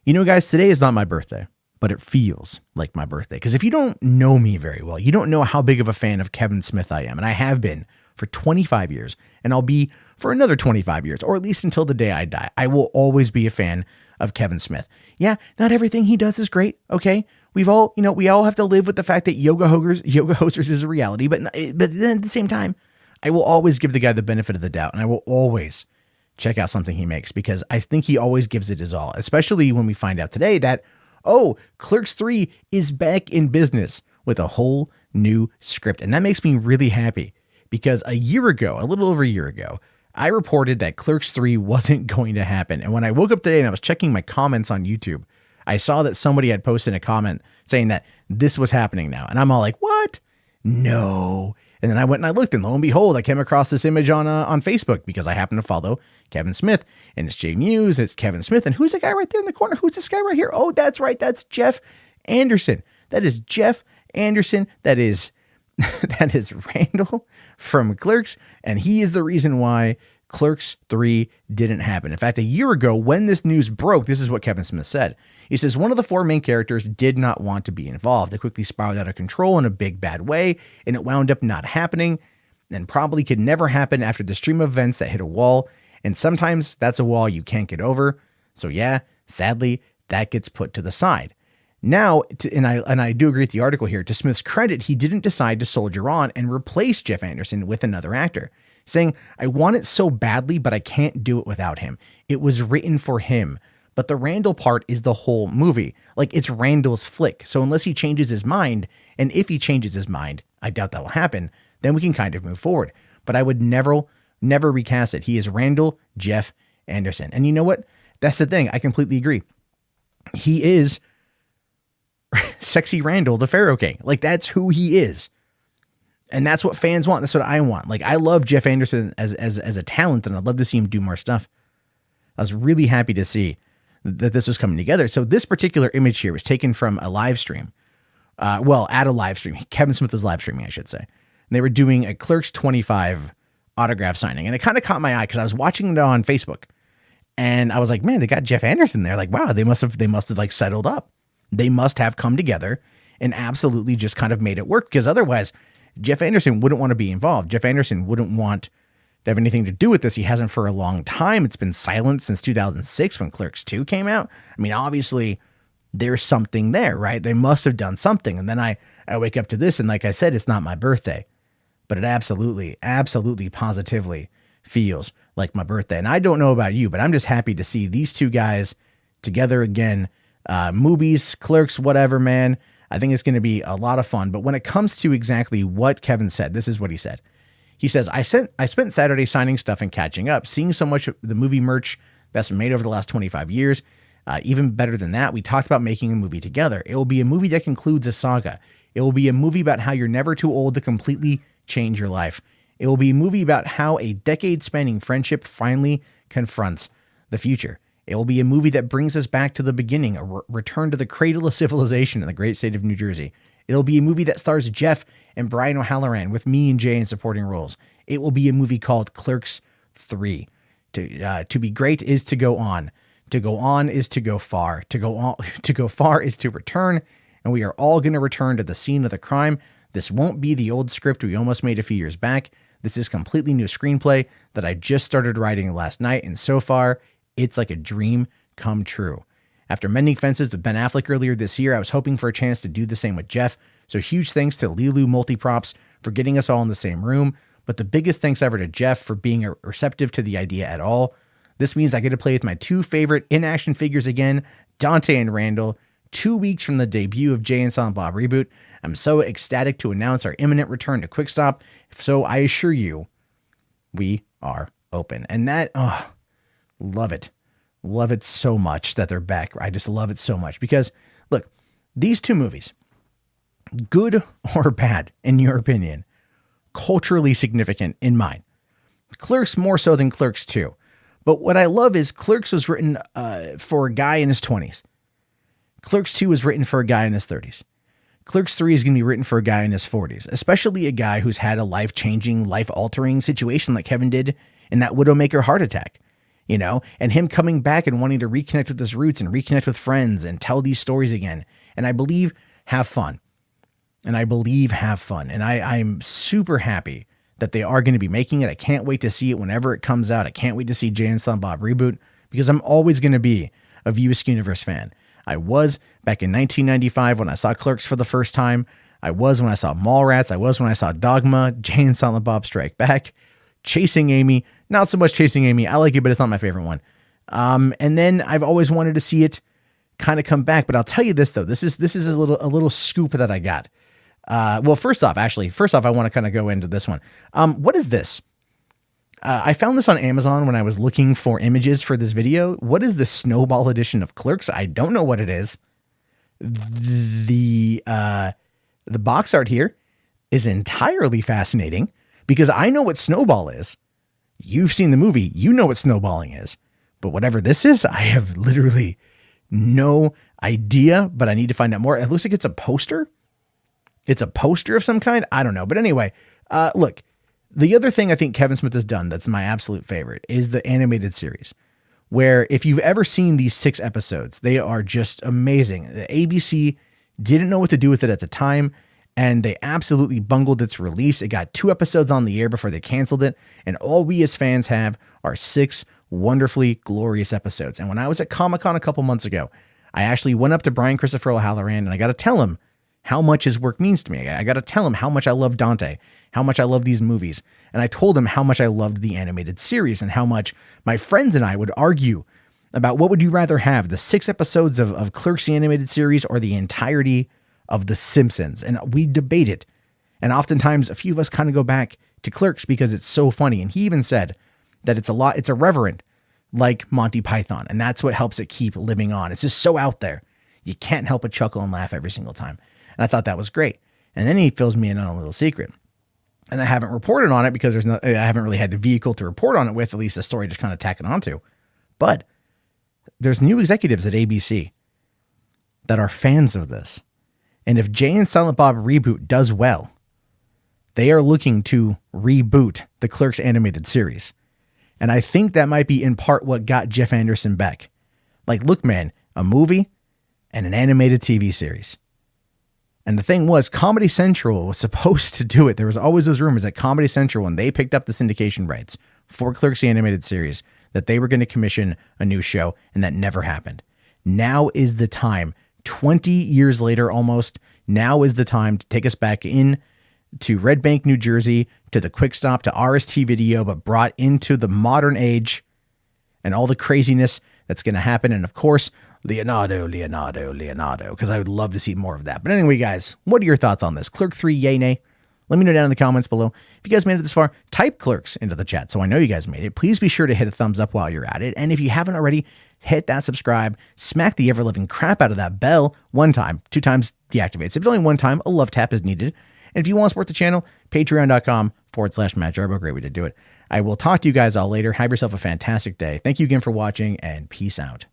You know, guys, today is not my birthday, but it feels like my birthday. Because if you don't know me very well, you don't know how big of a fan of Kevin Smith I am. And I have been for 25 years, and I'll be for another 25 years, or at least until the day I die. I will always be a fan of Kevin Smith. Yeah, not everything he does is great, okay? We all have to live with the fact that Yoga Hosers is a reality, but then at the same time, I will always give the guy the benefit of the doubt, and I will always check out something he makes because I think he always gives it his all, especially when we find out today that, Clerks 3 is back in business with a whole new script. And that makes me really happy because a little over a year ago, I reported that Clerks 3 wasn't going to happen. And when I woke up today and I was checking my comments on YouTube, I saw that somebody had posted a comment saying that this was happening now. And I'm all like, what? No. And then I went and I looked, and lo and behold, I came across this image on Facebook because I happen to follow Kevin Smith, and it's Jay Muse, it's Kevin Smith, and who's the guy right there in the corner? Who's this guy right here? Oh, that's right, that's Jeff Anderson. That is Jeff Anderson. That is Randal from Clerks, and he is the reason why Clerks 3 didn't happen. In fact, a year ago when this news broke, this is what Kevin Smith said. He says, one of the four main characters did not want to be involved. It quickly spiraled out of control in a big bad way, and it wound up not happening, and probably could never happen after the stream of events that hit a wall, and sometimes that's a wall you can't get over. So yeah, sadly, that gets put to the side. Now, and I do agree with the article here, to Smith's credit, he didn't decide to soldier on and replace Jeff Anderson with another actor, saying, I want it so badly, but I can't do it without him. It was written for him. But the Randal part is the whole movie. Like, it's Randal's flick. So unless he changes his mind, and if he changes his mind, I doubt that will happen, then we can kind of move forward. But I would never recast it. He is Randal Jeff Anderson. And you know what? That's the thing. I completely agree. He is sexy Randal, the Pharaoh King. Like, that's who he is. And that's what fans want. That's what I want. Like, I love Jeff Anderson as a talent, and I'd love to see him do more stuff. I was really happy to see that this was coming together. So this particular image here was taken from a live stream. At a live stream. Kevin Smith was live streaming, I should say. And they were doing a Clerks 25 autograph signing. And it kind of caught my eye because I was watching it on Facebook. And I was like, man, they got Jeff Anderson there. Like, wow, they must have like settled up. They must have come together and absolutely just kind of made it work, because otherwise Jeff Anderson wouldn't want to be involved. Jeff Anderson wouldn't want to have anything to do with this. He hasn't for a long time. It's been silent since 2006 when Clerks 2 came out. I mean, obviously there's something there, right? They must have done something. And then I wake up to this, and like I said, it's not my birthday, but it absolutely, positively feels like my birthday. And I don't know about you, but I'm just happy to see these two guys together again. Movies, Clerks, whatever, man. I think it's going to be a lot of fun. But when it comes to exactly what Kevin said, this is what he said. He says, I spent Saturday signing stuff and catching up, seeing so much of the movie merch that's been made over the last 25 years. Even better than that, we talked about making a movie together. It will be a movie that concludes a saga. It will be a movie about how you're never too old to completely change your life. It will be a movie about how a decade-spanning friendship finally confronts the future. It will be a movie that brings us back to the beginning, a return to the cradle of civilization in the great state of New Jersey. It'll be a movie that stars Jeff and Brian O'Halloran with me and Jay in supporting roles. It will be a movie called Clerks 3. To be great is to go on. To go on is to go far. To go far is to return, and we are all going to return to the scene of the crime. This won't be the old script we almost made a few years back. This is completely new screenplay that I just started writing last night, and so far, it's like a dream come true. After mending fences with Ben Affleck earlier this year, I was hoping for a chance to do the same with Jeff. So huge thanks to Lilu Multiprops for getting us all in the same room. But the biggest thanks ever to Jeff for being receptive to the idea at all. This means I get to play with my two favorite in-action figures again, Dante and Randal, 2 weeks from the debut of Jay Silent Bob Reboot. I'm so ecstatic to announce our imminent return to Quick Stop. So I assure you, we are open. And that, love it. Love it so much that they're back. I just love it so much because, look, these two movies, good or bad, in your opinion, culturally significant in mine. Clerks more so than Clerks 2. But what I love is Clerks was written for a guy in his 20s. Clerks 2 was written for a guy in his 30s. Clerks 3 is going to be written for a guy in his 40s, especially a guy who's had a life-changing, life-altering situation like Kevin did in that Widowmaker heart attack. you know, and him coming back and wanting to reconnect with his roots and reconnect with friends and tell these stories again. And I believe have fun. And I'm super happy that they are going to be making it. I can't wait to see it whenever it comes out. I can't wait to see Jay and Silent Bob Reboot, because I'm always going to be a ViewAskewniverse fan. I was back in 1995 when I saw Clerks for the first time. I was when I saw Mallrats. I was when I saw Dogma, Jay and Silent Bob Strike Back, Chasing Amy. Not so much Chasing Amy. I like it, but it's not my favorite one. And then I've always wanted to see it kind of come back. But I'll tell you this though. This is a little scoop that I got. Well, first off, I want to kind of go into this one. What is this? I found this on Amazon when I was looking for images for this video. What is the Snowball edition of Clerks? I don't know what it is. The box art here is entirely fascinating because I know what Snowball is. You've seen the movie. You know what snowballing is. But whatever this is, I have literally no idea, but I need to find out more. It looks like it's a poster. It's a poster of some kind. I don't know. But anyway, look, the other thing I think Kevin Smith has done that's my absolute favorite is the animated series, where if you've ever seen these 6 episodes, they are just amazing. The ABC didn't know what to do with it at the time, and they absolutely bungled its release. It got 2 episodes on the air before they canceled it, and all we as fans have are 6 wonderfully glorious episodes. And when I was at Comic-Con a couple months ago, I actually went up to Brian Christopher O'Halloran, and I got to tell him how much his work means to me. I got to tell him how much I love Dante, how much I love these movies. And I told him how much I loved the animated series and how much my friends and I would argue about what would you rather have, the 6 episodes of Clerks the animated series or the entirety of The Simpsons. And we debated. And oftentimes a few of us kind of go back to Clerks because it's so funny. And he even said that it's irreverent like Monty Python. And that's what helps it keep living on. It's just so out there. You can't help but chuckle and laugh every single time. And I thought that was great. And then he fills me in on a little secret. And I haven't reported on it because I haven't really had the vehicle to report on it with, at least the story just kind of tacking onto. But there's new executives at ABC that are fans of this. And if Jay and Silent Bob Reboot does well, they are looking to reboot the Clerks animated series. And I think that might be in part what got Jeff Anderson back. Like, look, man, a movie and an animated TV series. And the thing was, Comedy Central was supposed to do it. There was always those rumors that Comedy Central, when they picked up the syndication rights for Clerks the animated series, that they were going to commission a new show, and that never happened. Now is the time, 20 years later almost, now is the time to take us back in to Red Bank, New Jersey, to the Quick Stop, to RST Video, but brought into the modern age and all the craziness that's going to happen. And of course, Leonardo, because I would love to see more of that. But anyway, guys, what are your thoughts on this? Clerk 3, yay, nay? Let me know down in the comments below. If you guys made it this far, type Clerks into the chat so I know you guys made it. Please be sure to hit a thumbs up while you're at it. And if you haven't already, hit that subscribe, smack the ever-living crap out of that bell 1 time, 2 times deactivates. If it's only 1 time, a love tap is needed. And if you want to support the channel, patreon.com/Matt Jarbo. Great way to do it. I will talk to you guys all later. Have yourself a fantastic day. Thank you again for watching, and peace out.